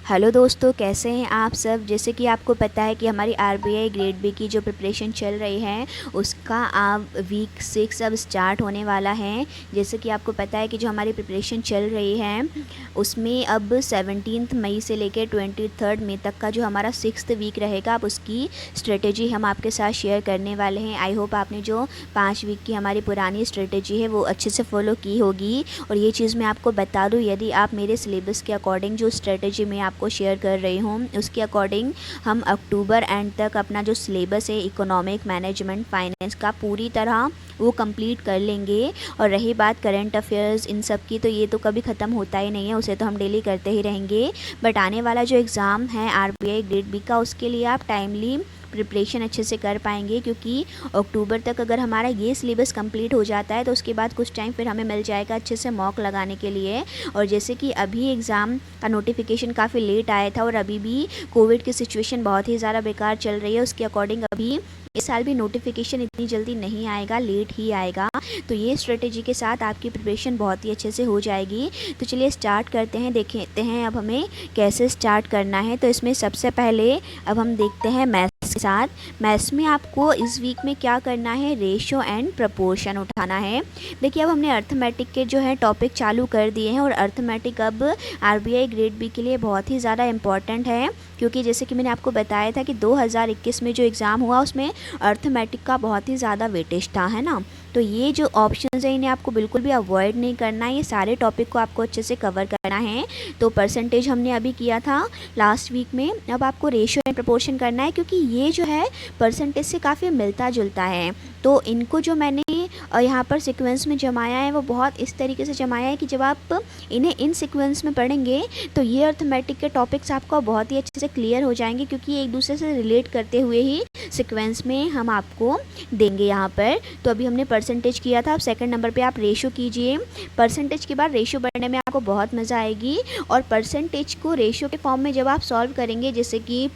Hello दोस्तों, कैसे हैं आप सब। जैसे कि आपको पता है कि हमारी आरबीआई ग्रेड बी की जो प्रिपरेशन चल रही है उसका अब वीक 6 अब स्टार्ट होने वाला है। जैसे कि आपको पता है कि जो हमारी प्रिपरेशन चल रही है उसमें अब 17 मई से लेकर 23 मई तक का जो हमारा 6th वीक रहेगा, अब उसकी स्ट्रेटेजी हम आपके साथ शेयर करने वाले हैं। आई होप आपने जो 5 वीक की हमारी पुरानी स्ट्रेटेजी है वो अच्छे से फॉलो की होगी। और ये चीज़ मैं आपको बता दूँ, यदि आप मेरे सिलेबस के अकॉर्डिंग जो स्ट्रेटेजी मैं आपको शेयर कर रही हूँ उसके अकॉर्डिंग हम अक्टूबर एंड तक अपना जो सिलेबस है इकोनॉमिक मैनेजमेंट फाइनेंस का पूरी तरह वो कंप्लीट कर लेंगे। और रही बात करंट अफेयर्स इन सब की, तो ये तो कभी ख़त्म होता ही नहीं है, उसे तो हम डेली करते ही रहेंगे। बट आने वाला जो एग्ज़ाम है आरबीआई ग्रेड बी का, उसके लिए आप टाइमली प्रिपरेशन अच्छे से कर पाएंगे, क्योंकि अक्टूबर तक अगर हमारा ये सिलेबस कंप्लीट हो जाता है तो उसके बाद कुछ टाइम फिर हमें मिल जाएगा अच्छे से मॉक लगाने के लिए। और जैसे कि अभी एग्ज़ाम का नोटिफिकेशन काफ़ी लेट आया था और अभी भी कोविड की सिचुएशन बहुत ही ज़्यादा बेकार चल रही है, उसके अकॉर्डिंग अभी इस साल भी नोटिफिकेशन इतनी जल्दी नहीं आएगा, लेट ही आएगा। तो ये स्ट्रेटेजी के साथ आपकी प्रिपरेशन बहुत ही अच्छे से हो जाएगी। तो चलिए स्टार्ट करते हैं, देखते हैं अब हमें कैसे स्टार्ट करना है। तो इसमें सबसे पहले अब हम देखते हैं मैथ्स के साथ। मैथ्स में आपको इस वीक में क्या करना है, रेशियो एंड प्रपोर्शन उठाना है। देखिए अब हमने अर्थमेटिक के जो है टॉपिक चालू कर दिए हैं और अर्थमेटिक अब आरबीआई ग्रेड बी के लिए बहुत ही ज़्यादा इम्पॉर्टेंट है, क्योंकि जैसे कि मैंने आपको बताया था कि 2021 में जो एग्ज़ाम हुआ उसमें अर्थमेटिक का बहुत ही ज़्यादा वेटेज था, है ना। तो ये जो ऑप्शंस है इन्हें आपको बिल्कुल भी अवॉइड नहीं करना है, ये सारे टॉपिक को आपको अच्छे से कवर करना है। तो परसेंटेज हमने अभी किया था लास्ट वीक में, अब आपको रेशियो एंड प्रपोर्शन करना है, क्योंकि ये जो है परसेंटेज से काफ़ी मिलता जुलता है। तो इनको जो मैंने यहाँ पर सीक्वेंस में जमाया है वो बहुत इस तरीके से जमाया है कि जब आप इन्हें इन सीक्वेंस में पढ़ेंगे तो ये अर्थमेटिक के टॉपिक्स आपको बहुत ही अच्छे से क्लियर हो जाएंगे, क्योंकि ये एक दूसरे से रिलेट करते हुए ही सीक्वेंस में हम आपको देंगे यहाँ पर। तो अभी हमने परसेंटेज किया था, अब सेकंड नंबर पे आप रेशियो कीजिए। परसेंटेज के बाद रेशियो पढ़ने में आपको बहुत मज़ा आएगी। और परसेंटेज को रेशियो के फॉर्म में जब आप सॉल्व करेंगे, जैसे कि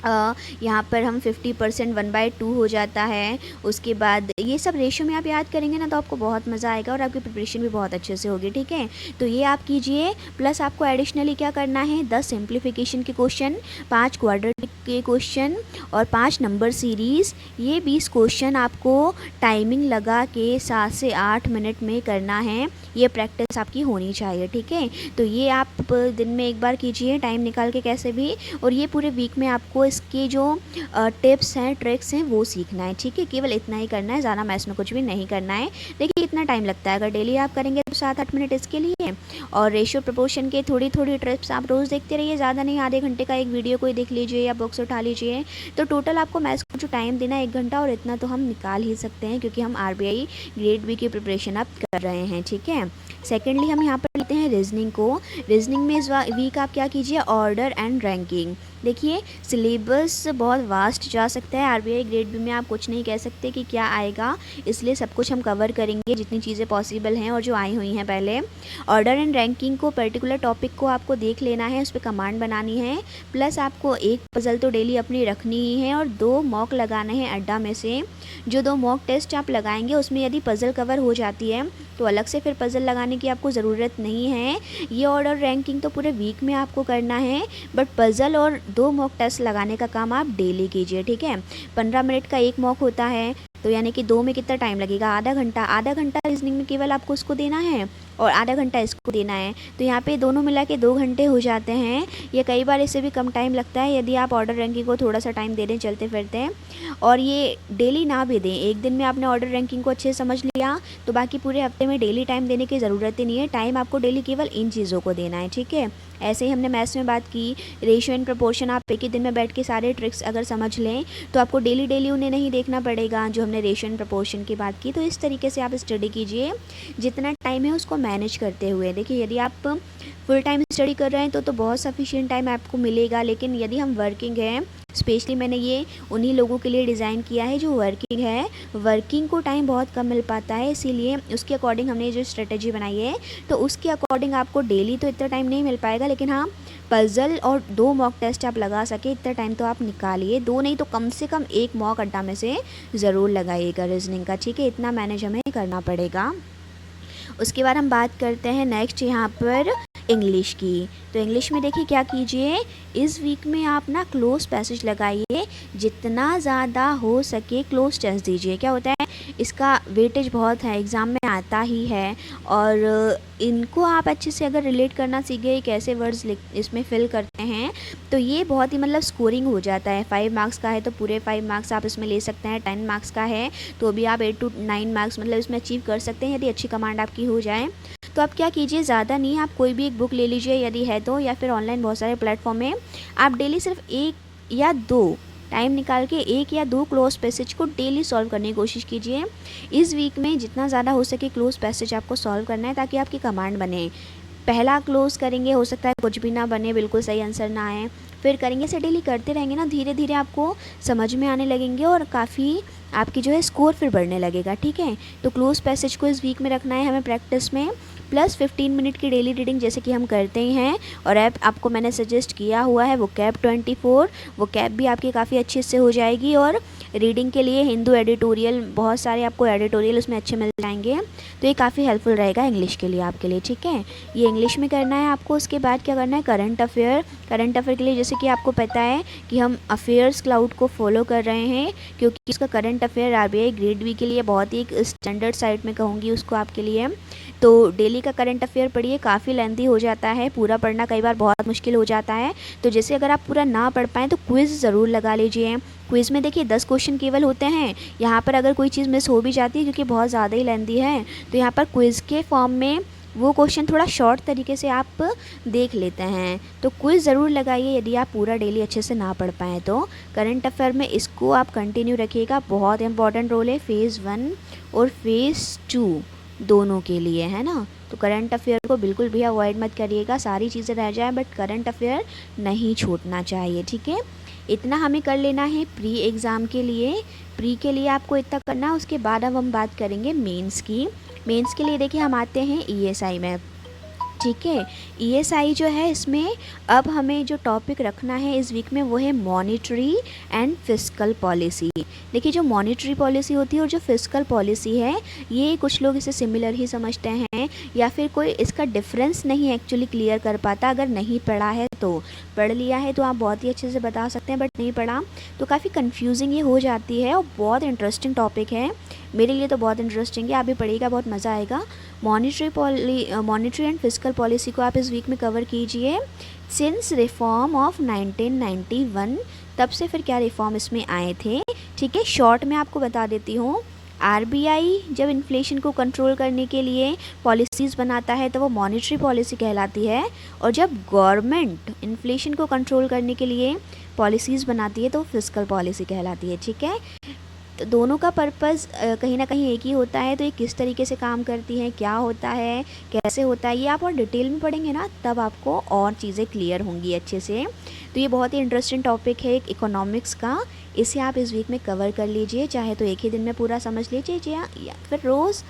यहाँ पर हम 50% 1/2 हो जाता है, उसके बाद ये सब रेशियो में आप याद करेंगे ना तो आपको बहुत मज़ा आएगा और आपकी प्रिपरेशन भी बहुत अच्छे से होगी, ठीक है। तो ये आप कीजिए। प्लस आपको एडिशनली क्या करना है, 10 सिंप्लीफिकेशन के क्वेश्चन, 5 क्वाड्रेटिक के क्वेश्चन और 5 नंबर सीरीज़, ये 20 क्वेश्चन आपको टाइमिंग लगा के 7 से 8 मिनट में करना है। ये प्रैक्टिस आपकी होनी चाहिए, ठीक है। तो ये आप दिन में एक बार कीजिए टाइम निकाल के कैसे भी, और ये पूरे वीक में आपको इसके जो टिप्स हैं ट्रिक्स हैं वो सीखना है, ठीक है। केवल इतना ही करना है, ज़्यादा मैथ्स में कुछ भी नहीं करना है। देखिए कितना टाइम लगता है, अगर डेली आप करेंगे तो 7-8 मिनट इसके लिए। और रेशियो प्रपोर्शन के थोड़ी थोड़ी ट्रिप्स आप रोज़ देखते रहिए, ज़्यादा नहीं, आधे घंटे का एक वीडियो कोई देख लीजिए या बुक्स उठा लीजिए। तो टोटल आपको मैथ्स को जो टाइम देना है 1 घंटा, और इतना तो हम निकाल ही सकते हैं क्योंकि हम आरबीआई ग्रेड बी की प्रिपरेशन आप कर रहे हैं, ठीक है। सेकेंडली हम यहाँ पर लेते हैं रीजनिंग को। रीजनिंग में इस वीक आप क्या कीजिए, ऑर्डर एंड रैंकिंग। देखिए सिलेबस बहुत वास्ट जा सकता है, आरबीआई ग्रेड बी में आप कुछ नहीं कह सकते कि क्या आएगा, इसलिए सब कुछ हम कवर करेंगे जितनी चीज़ें पॉसिबल हैं और जो आई हुई हैं पहले। ऑर्डर एंड रैंकिंग को पर्टिकुलर टॉपिक को आपको देख लेना है, उस पर कमांड बनानी है। प्लस आपको एक पज़ल तो डेली अपनी रखनी ही है और 2 मॉक लगाने हैं अड्डा में से। जो 2 मॉक टेस्ट आप लगाएंगे उसमें यदि पज़ल कवर हो जाती है तो अलग से फिर पज़ल लगाने की आपको ज़रूरत नहीं है। ये ऑर्डर रैंकिंग तो पूरे वीक में आपको करना है, बट पज़ल और 2 मॉक टेस्ट लगाने का काम आप डेली कीजिए, ठीक है। 15 मिनट का एक मॉक होता है, तो यानी कि 2 में कितना टाइम लगेगा, आधा घंटा। आधा घंटा रीजनिंग में केवल आपको उसको देना है और आधा घंटा इसको देना है, तो यहाँ पे दोनों मिला के 2 घंटे हो जाते हैं। ये कई बार इससे भी कम टाइम लगता है यदि आप ऑर्डर रैंकिंग को थोड़ा सा टाइम दे दें चलते फिरते हैं। और ये डेली ना भी दें, एक दिन में आपने ऑर्डर रैंकिंग को अच्छे से समझ लिया तो बाकी पूरे हफ्ते में डेली टाइम देने की ज़रूरत ही नहीं है। टाइम आपको डेली केवल इन चीज़ों को देना है, ठीक है। ऐसे ही हमने मैथ्स में बात की, रेशियो एंड प्रपोर्शन आप एक ही दिन में बैठ के सारे ट्रिक्स अगर समझ लें तो आपको डेली डेली उन्हें नहीं देखना पड़ेगा, जो हमने रेशियो एंड प्रपोर्शन की बात की। तो इस तरीके से आप स्टडी कीजिए जितना टाइम है उसको मैनेज करते हुए। देखिए यदि आप फुल टाइम स्टडी कर रहे हैं तो बहुत सफिशिएंट टाइम आपको मिलेगा, लेकिन यदि हम वर्किंग हैं, स्पेशली मैंने ये उन्हीं लोगों के लिए डिज़ाइन किया है जो वर्किंग है, वर्किंग को टाइम बहुत कम मिल पाता है, इसीलिए उसके अकॉर्डिंग हमने जो स्ट्रेटजी बनाई है तो उसके अकॉर्डिंग आपको डेली तो इतना टाइम नहीं मिल पाएगा, लेकिन हाँ पज़ल और 2 मॉक टेस्ट आप लगा सके इतना टाइम तो आप निकालिए। 2 नहीं तो कम से कम 1 मॉक अड्डा में से ज़रूर लगाइएगा रीजनिंग का, ठीक है। इतना मैनेज हमें करना पड़ेगा। उसके बाद हम बात करते हैं नेक्स्ट यहाँ पर इंग्लिश की। तो इंग्लिश में देखिए क्या कीजिए, इस वीक में आप ना क्लोज पैसेज लगाइए, जितना ज़्यादा हो सके क्लोज टेस्ट दीजिए। क्या होता है, इसका वेटेज बहुत है, एग्ज़ाम में आता ही है, और इनको आप अच्छे से अगर रिलेट करना सीख गए कैसे वर्ड्स इसमें फिल करते हैं, तो ये बहुत ही मतलब स्कोरिंग हो जाता है। 5 मार्क्स का है तो पूरे 5 मार्क्स आप इसमें ले सकते हैं, 10 मार्क्स का है तो भी आप 8 to 9 मार्क्स मतलब इसमें अचीव कर सकते हैं, यदि अच्छी कमांड आपकी हो जाए। तो आप क्या कीजिए, ज़्यादा नहीं, आप कोई भी एक बुक ले लीजिए यदि है तो, या फिर ऑनलाइन बहुत सारे प्लेटफॉर्म में आप डेली सिर्फ 1 या 2 टाइम निकाल के 1 या 2 क्लोज पैसेज को डेली सॉल्व करने की कोशिश कीजिए। इस वीक में जितना ज़्यादा हो सके क्लोज पैसेज आपको सॉल्व करना है, ताकि आपकी कमांड बने। पहला क्लोज करेंगे, हो सकता है कुछ भी ना बने, बिल्कुल सही आंसर ना आए, फिर करेंगे, ऐसे डेली करते रहेंगे ना, धीरे धीरे आपको समझ में आने लगेंगे और काफ़ी आपकी जो है स्कोर फिर बढ़ने लगेगा। ठीक है, तो क्लोज पैसेज को इस वीक में रखना है हमें प्रैक्टिस में, प्लस 15 मिनट की डेली रीडिंग जैसे कि हम करते ही हैं। और ऐप आपको मैंने सजेस्ट किया हुआ है वो कैप 24, वो कैप भी आपकी काफ़ी अच्छे से हो जाएगी। और रीडिंग के लिए हिंदू एडिटोरियल, बहुत सारे आपको एडिटोरियल उसमें अच्छे मिल जाएंगे, तो ये काफ़ी हेल्पफुल रहेगा इंग्लिश के लिए आपके लिए। ठीक है, ये इंग्लिश में करना है आपको। उसके बाद क्या करना है, करंट अफेयर। करंट अफेयर के लिए जैसे कि आपको पता है कि हम अफेयर्स क्लाउड को फॉलो कर रहे हैं, क्योंकि उसका current affair RBI grade B के लिए बहुत ही एक स्टैंडर्ड साइट में कहूँगी उसको आपके लिए। तो डेली का करंट अफेयर पढ़िए, काफ़ी लेंथी हो जाता है, पूरा पढ़ना कई बार बहुत मुश्किल हो जाता है। तो जैसे अगर आप पूरा ना पढ़ पाएँ तो क्विज़ ज़रूर लगा लीजिए। क्विज़ में देखिए 10 क्वेश्चन केवल होते हैं, यहाँ पर अगर कोई चीज़ मिस हो भी जाती है क्योंकि बहुत ज़्यादा ही लेंथी है, तो यहाँ पर क्विज़ के फॉर्म में वो क्वेश्चन थोड़ा शॉर्ट तरीके से आप देख लेते हैं। तो क्विज़ ज़रूर लगाइए यदि आप पूरा डेली अच्छे से ना पढ़ पाएँ तो। करंट अफेयर में इसको आप कंटिन्यू रखिएगा, बहुत इंपॉर्टेंट रोल है फेज़ 1 और फेज़ 2 दोनों के लिए, है ना। तो करंट अफेयर को बिल्कुल भी अवॉइड मत करिएगा, सारी चीज़ें रह जाए बट करंट अफेयर नहीं छूटना चाहिए। ठीक है, इतना हमें कर लेना है प्री एग्ज़ाम के लिए। प्री के लिए आपको इतना करना है, उसके बाद अब हम बात करेंगे मेंस की। मेंस के लिए देखिए हम आते हैं ईएसआई में। ठीक है, ईएसआई जो है इसमें अब हमें जो टॉपिक रखना है इस वीक में वो है मॉनेटरी एंड फिस्कल पॉलिसी। देखिए जो मॉनेटरी पॉलिसी होती है और जो फिस्कल पॉलिसी है, ये कुछ लोग इसे सिमिलर ही समझते हैं, या फिर कोई इसका डिफरेंस नहीं एक्चुअली क्लियर कर पाता। अगर नहीं पढ़ा है तो, पढ़ लिया है तो आप बहुत ही अच्छे से बता सकते हैं, बट नहीं पढ़ा तो काफ़ी कन्फ्यूजिंग ये हो जाती है। और बहुत इंटरेस्टिंग टॉपिक है, मेरे लिए तो बहुत इंटरेस्टिंग है, आप भी पढ़िएगा, बहुत मज़ा आएगा। मॉनेटरी एंड फिस्कल पॉलिसी को आप इस वीक में कवर कीजिए। सिंस रिफॉर्म ऑफ 1991, तब से फिर क्या रिफॉर्म इसमें आए थे। ठीक है, शॉर्ट में आपको बता देती हूँ। आरबीआई जब इन्फ्लेशन को कंट्रोल करने के लिए पॉलिसीज़ बनाता है तो वो मॉनेटरी पॉलिसी कहलाती है, और जब गवर्नमेंट इन्फ्लेशन को कंट्रोल करने के लिए पॉलिसीज़ बनाती है तो फिस्कल पॉलिसी कहलाती है। ठीक है, तो दोनों का पर्पस कहीं ना कहीं एक ही होता है। तो ये किस तरीके से काम करती है, क्या होता है, कैसे होता है, ये आप और डिटेल में पढ़ेंगे ना, तब आपको और चीज़ें क्लियर होंगी अच्छे से। तो ये बहुत ही इंटरेस्टिंग टॉपिक है इकोनॉमिक्स का, इसे आप इस वीक में कवर कर लीजिए, चाहे तो एक ही दिन में पूरा समझ लीजिए या फिर रोज़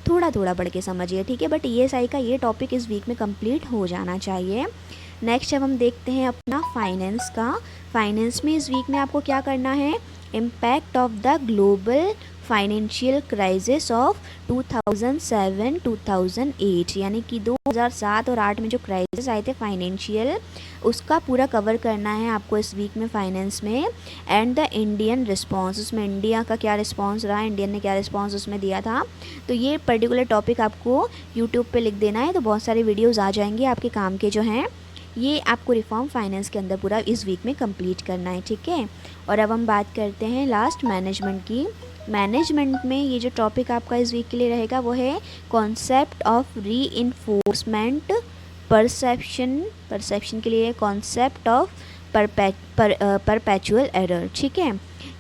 थोड़ा थोड़ा पढ़ के समझिए। ठीक है, बट ईएसआई का ये टॉपिक इस वीक में कंप्लीट हो जाना चाहिए। नेक्स्ट अब हम देखते हैं अपना फाइनेंस का। फाइनेंस में इस वीक में आपको क्या करना है, impact of the global financial crisis of 2007-2008, यानी कि 2007 और 8 में जो क्राइसिस आए थे फाइनेंशियल, उसका पूरा कवर करना है आपको इस वीक में फाइनेंस में। एंड द इंडियन रिस्पांस, उसमें इंडिया का क्या रिस्पांस रहा, इंडियन ने क्या रिस्पांस उसमें दिया था। तो ये पर्टिकुलर टॉपिक आपको यूट्यूब पे लिख देना है, तो बहुत सारे वीडियोज़ आ जाएंगे आपके काम के जो हैं। ये आपको रिफॉर्म फाइनेंस के अंदर पूरा इस वीक में कंप्लीट करना है। ठीक है, और अब हम बात करते हैं लास्ट मैनेजमेंट की। मैनेजमेंट में ये जो टॉपिक आपका इस वीक के लिए रहेगा वो है concept of reinforcement perception. Perception के लिए कॉन्सेप्ट ऑफ परपेचुअल एरर। ठीक है,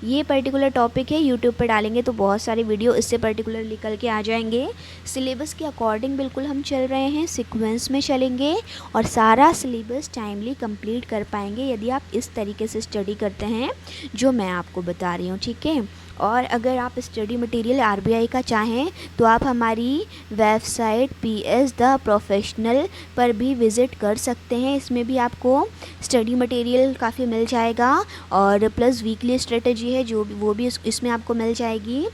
ये पर्टिकुलर टॉपिक है, यूट्यूब पर डालेंगे तो बहुत सारे वीडियो इससे पर्टिकुलर निकल के आ जाएंगे। सिलेबस के अकॉर्डिंग बिल्कुल हम चल रहे हैं, सीक्वेंस में चलेंगे और सारा सिलेबस टाइमली कंप्लीट कर पाएंगे यदि आप इस तरीके से स्टडी करते हैं जो मैं आपको बता रही हूँ। ठीक है, और अगर आप स्टडी मटेरियल आरबीआई का चाहें तो आप हमारी वेबसाइट PS द प्रोफेशनल पर भी विज़िट कर सकते हैं, इसमें भी आपको स्टडी मटेरियल काफ़ी मिल जाएगा, और प्लस वीकली स्ट्रेटजी है जो वो भी इसमें आपको मिल जाएगी।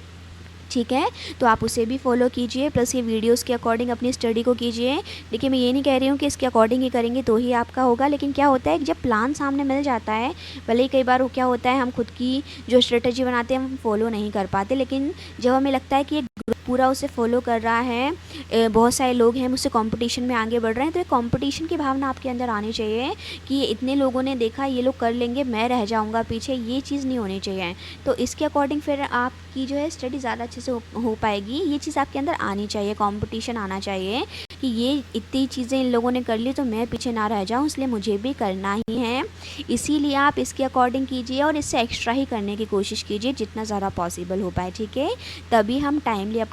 ठीक है। तो आप उसे भी फॉलो कीजिए, प्लस ये वीडियोस के अकॉर्डिंग अपनी स्टडी को कीजिए। देखिए मैं ये नहीं कह रही हूँ कि इसके अकॉर्डिंग ही करेंगे तो ही आपका होगा, लेकिन क्या होता है कि जब प्लान सामने मिल जाता है, भले ही कई बार वो क्या होता है हम खुद की जो स्ट्रेटजी बनाते हैं हम फॉलो नहीं कर पाते, लेकिन जब हमें लगता है कि एक ग्रुप पूरा उसे फॉलो कर रहा है, बहुत सारे लोग हैं मुझसे कंपटीशन में आगे बढ़ रहे हैं, तो एक कंपटीशन की भावना आपके अंदर आनी चाहिए कि ये इतने लोगों ने देखा, ये लोग कर लेंगे, मैं रह जाऊँगा पीछे, ये चीज़ नहीं होनी चाहिए। तो इसके अकॉर्डिंग फिर आपकी जो है स्टडी ज़्यादा अच्छे से हो पाएगी। ये चीज़ आपके अंदर आनी चाहिए, कंपटीशन आना चाहिए कि ये इतनी चीज़ें इन लोगों ने कर ली तो मैं पीछे ना रह जाऊँ, इसलिए मुझे भी करना ही है। इसीलिए आप इसके अकॉर्डिंग कीजिए और इससे एक्स्ट्रा ही करने की कोशिश कीजिए जितना ज़्यादा पॉसिबल हो पाए, ठीक है। तभी हम टाइमली अपना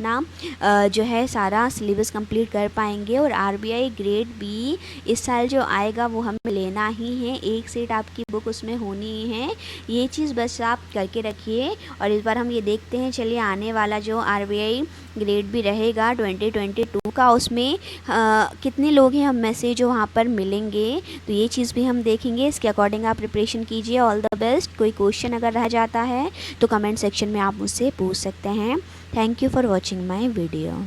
जो है सारा सिलेबस कंप्लीट कर पाएंगे। और आरबीआई ग्रेड बी इस साल जो आएगा वो हमें लेना ही है, एक सेट आपकी बुक उसमें होनी ही है। ये चीज़ बस आप करके रखिए। और इस बार हम ये देखते हैं, चलिए आने वाला जो आरबीआई ग्रेड भी रहेगा 2022 का, उसमें कितने लोग हैं हम में से जो वहाँ पर मिलेंगे, तो ये चीज़ भी हम देखेंगे। इसके अकॉर्डिंग आप प्रिपरेशन कीजिए। All the best. कोई क्वेश्चन अगर रह जाता है तो कमेंट सेक्शन में आप मुझसे पूछ सकते हैं। Thank you for watching my video.